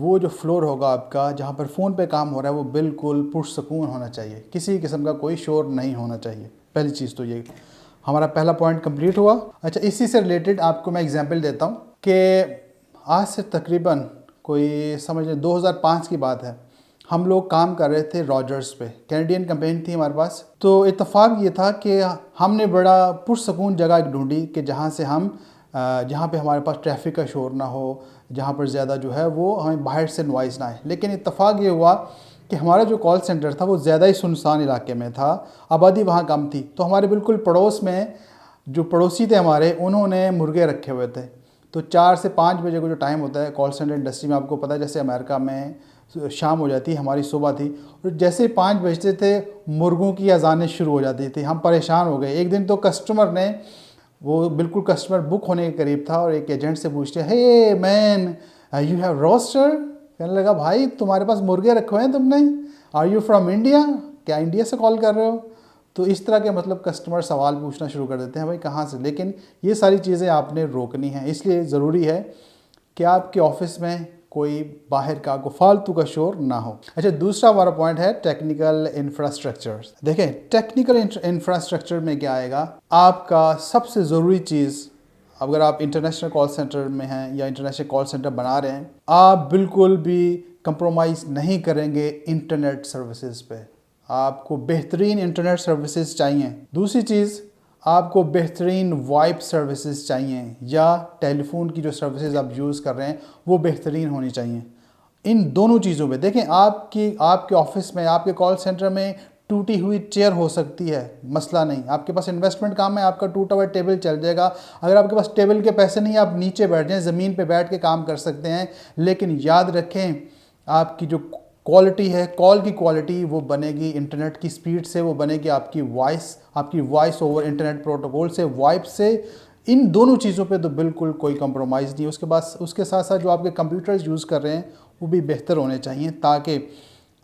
وہ جو فلور ہوگا آپ کا جہاں پر فون پہ کام ہو رہا ہے وہ بالکل پرسکون ہونا چاہیے، کسی قسم کا کوئی شور نہیں ہونا چاہیے. پہلی چیز تو یہ ہمارا پہلا پوائنٹ کمپلیٹ ہوا. اچھا، اسی سے ریلیٹڈ آپ کو میں ایگزامپل دیتا ہوں کہ آج سے تقریباً کوئی سمجھ لیں 2005 کی بات ہے. ہم لوگ کام کر رہے تھے راجرز پہ، کینیڈین کمپنی تھی ہمارے پاس. تو اتفاق یہ تھا کہ ہم نے بڑا پرسکون جگہ ڈھونڈی کہ جہاں پہ ہمارے پاس ٹریفک کا شور نہ ہو، جہاں پر زیادہ جو ہے وہ ہمیں باہر سے نوائز نہ آئے. لیکن اتفاق یہ ہوا کہ ہمارا جو کال سینٹر تھا وہ زیادہ ہی سنسان علاقے میں تھا، آبادی وہاں کم تھی. تو ہمارے بالکل پڑوس میں جو پڑوسی تھے ہمارے، انہوں نے مرغے رکھے ہوئے تھے. تو 4 سے 5 بجے کو جو ٹائم ہوتا ہے کال سینٹر انڈسٹری میں، آپ کو پتہ ہے جیسے امریکہ میں شام ہو جاتی، ہماری صبح تھی، اور جیسے 5 بجتے تھے مرغوں کی اذانیں شروع ہو جاتی تھی. ہم پریشان ہو گئے. ایک دن تو کسٹمر نے، وہ بالکل کسٹمر بک ہونے کے قریب تھا، اور ایک ایجنٹ سے پوچھتے ہیں، ہے مین یو ہیو روسٹر؟ کہنے لگا بھائی تمہارے پاس مرغے رکھے ہوئے ہیں تم نے؟ Are you from India? کیا انڈیا سے کال کر رہے ہو؟ تو اس طرح کے مطلب کسٹمر سوال پوچھنا شروع کر دیتے ہیں، بھائی کہاں سے. لیکن یہ ساری چیزیں آپ نے روکنی ہیں. اس لیے ضروری ہے کہ آپ کے آفس میں کوئی باہر کا کوئی فالتو کا شور نہ ہو. اچھا، دوسرا ہمارا پوائنٹ ہے ٹیکنیکل انفراسٹرکچر. دیکھیں ٹیکنیکل انفراسٹرکچر میں کیا آئے گا. آپ کا سب سے ضروری چیز، اگر آپ انٹرنیشنل کال سینٹر میں ہیں یا انٹرنیشنل کال سینٹر بنا رہے ہیں، آپ بالکل بھی کمپرومائز نہیں کریں گے انٹرنیٹ سروسز پہ. آپ کو بہترین انٹرنیٹ سروسز چاہیے. دوسری چیز، آپ کو بہترین وائپ سروسز چاہیے، یا ٹیلی فون کی جو سروسز آپ یوز کر رہے ہیں وہ بہترین ہونی چاہیے. ان دونوں چیزوں پہ دیکھیں، آپ کے آفس میں، آپ کے کال سینٹر میں ٹوٹی ہوئی چیئر ہو سکتی ہے، مسئلہ نہیں. آپ کے پاس انویسٹمنٹ کام ہے، آپ کا ٹوٹا ہوا ٹیبل چل جائے گا. اگر آپ کے پاس ٹیبل کے پیسے نہیں، آپ نیچے بیٹھ جائیں، زمین پہ بیٹھ کے کام کر سکتے ہیں. لیکن یاد رکھیں، آپ کی جو کوالٹی ہے، کال کی کوالٹی، وہ بنے گی انٹرنیٹ کی سپیڈ سے، وہ بنے گی آپ کی وائس اوور انٹرنیٹ پروٹوکول سے، وائپ سے. ان دونوں چیزوں پہ تو بالکل کوئی کمپرومائز نہیں. اس کے ساتھ ساتھ جو آپ کے کمپیوٹرز یوز کر رہے ہیں وہ بھی بہتر ہونے چاہیے، تاکہ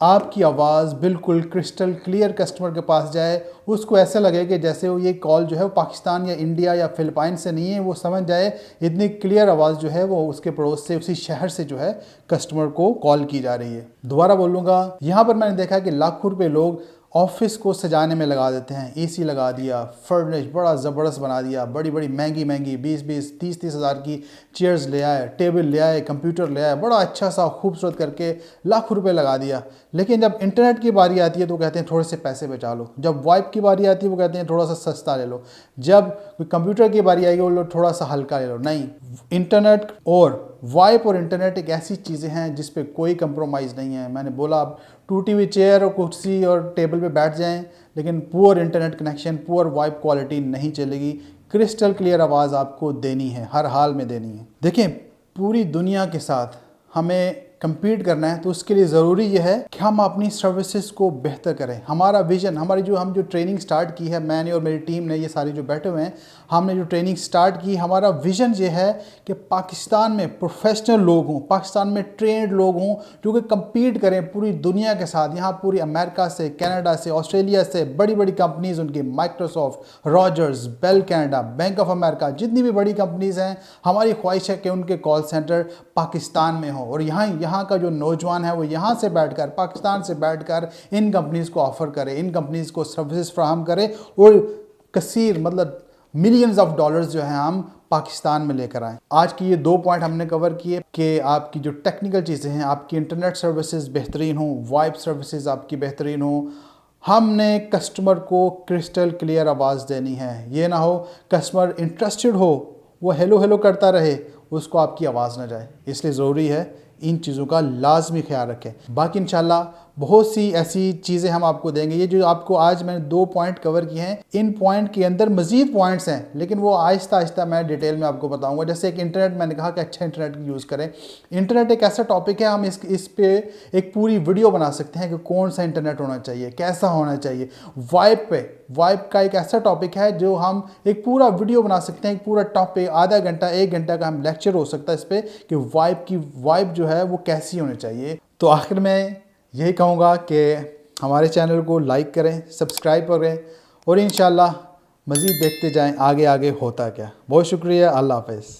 آپ کی آواز بالکل کرسٹل کلیئر کسٹمر کے پاس جائے. اس کو ایسا لگے کہ جیسے وہ یہ کال جو ہے وہ پاکستان یا انڈیا یا فلپائن سے نہیں ہے، وہ سمجھ جائے اتنی کلیئر آواز جو ہے وہ اس کے پڑوس سے، اسی شہر سے جو ہے کسٹمر کو کال کی جا رہی ہے. دوبارہ بولوں گا، یہاں پر میں نے دیکھا کہ لاکھوں روپے لوگ آفس کو سجانے میں لگا دیتے ہیں. اے سی لگا دیا، فرنش بڑا زبردست بنا دیا، بڑی بڑی مہنگی 20 ہزار کی چیئرز لے آئے، ٹیبل لے آئے، کمپیوٹر لے آئے، بڑا اچھا سا خوبصورت کر کے لاکھوں روپے لگا دیا. لیکن جب انٹرنیٹ کی باری آتی ہے تو کہتے ہیں تھوڑے سے پیسے بچا لو. جب وائپ کی باری آتی ہے وہ کہتے ہیں تھوڑا سا سستا لے لو. جب کمپیوٹر کی باری آئے گی وہ لوگ تھوڑا سا ہلکا لے لو. نہیں، انٹرنیٹ اور وائپ اور انٹرنیٹ ایک ایسی چیزیں ہیں جس پہ کوئی کمپرومائز نہیں ہے. میں نے بولا آپ ٹوٹی ہوئی چیئر اور کرسی اور ٹیبل پہ بیٹھ جائیں، لیکن پور انٹرنیٹ کنیکشن، پور وائپ کوالٹی نہیں چلے گی. کرسٹل کلیئر آواز آپ کو دینی ہے، ہر حال میں دینی ہے. دیکھیں، پوری دنیا کے ساتھ ہمیں کمپیٹ کرنا ہے تو اس کے لیے ضروری یہ ہے کہ ہم اپنی سروسز کو بہتر کریں. ہمارا ویژن، ہم جو ٹریننگ سٹارٹ کی ہے، میں نے اور میری ٹیم نے، یہ ساری جو بیٹھے ہوئے ہیں، ہم نے جو ٹریننگ سٹارٹ کی، ہمارا ویژن یہ ہے کہ پاکستان میں پروفیشنل لوگ ہوں، پاکستان میں ٹرینڈ لوگ ہوں جو کہ کمپیٹ کریں پوری دنیا کے ساتھ. یہاں پوری امریکہ سے، کینیڈا سے، آسٹریلیا سے بڑی بڑی کمپنیز، ان کی Microsoft, Rogers, Bell Canada, Bank of America, جتنی بھی بڑی کمپنیز ہیں، ہماری خواہش ہے کہ ان کے کال سینٹر پاکستان میں ہوں. اور یہاں کا جو نوجوان ہے وہ یہاں سے بیٹھ کر، پاکستان سے بیٹھ کر ان کمپنیز کو آفر کرے، ان کمپنیز کو سروسز فراہم کرے، اور کثیر مطلب ملینز آف ڈالرز جو ہیں ہم پاکستان میں لے کر آئیں. آج کی یہ 2 پوائنٹ ہم نے کور کیے کہ آپ کی جو ٹیکنیکل چیزیں ہیں، آپ کی انٹرنیٹ سروسز بہترین ہوں، وائپ سروسز آپ کی بہترین ہوں. ہم نے کسٹمر کو کرسٹل کلیئر آواز دینی ہے. یہ نہ ہو کسٹمر انٹرسٹڈ ہو، وہ ہیلو کرتا رہے، اس کو آپ کی آواز نہ جائے. اس لیے ضروری ہے ان چیزوں کا لازمی خیال رکھیں. باقی انشاءاللہ بہت سی ایسی چیزیں ہم آپ کو دیں گے. یہ جو آپ کو آج میں نے 2 پوائنٹ کور کیے ہیں، ان پوائنٹ کے اندر مزید پوائنٹس ہیں، لیکن وہ آہستہ میں ڈیٹیل میں آپ کو بتاؤں گا. جیسے ایک انٹرنیٹ، میں نے کہا کہ اچھا انٹرنیٹ یوز کریں. انٹرنیٹ ایک ایسا ٹاپک ہے، ہم اس پہ ایک پوری ویڈیو بنا سکتے ہیں کہ کون سا انٹرنیٹ ہونا چاہیے، کیسا ہونا چاہیے. وائپ کا ایک ایسا ٹاپک ہے جو ہم ایک پورا ویڈیو بنا سکتے ہیں، ایک پورا ٹاپک، آدھا گھنٹہ 1 گھنٹہ کا ہم لیکچر ہو سکتا ہے اس پہ کہ وائپ جو ہے وہ کیسی ہونی چاہیے. تو آخر میں یہی کہوں گا کہ ہمارے چینل کو لائک کریں، سبسکرائب کریں، اور انشاءاللہ مزید دیکھتے جائیں آگے ہوتا کیا. بہت شکریہ. اللہ حافظ.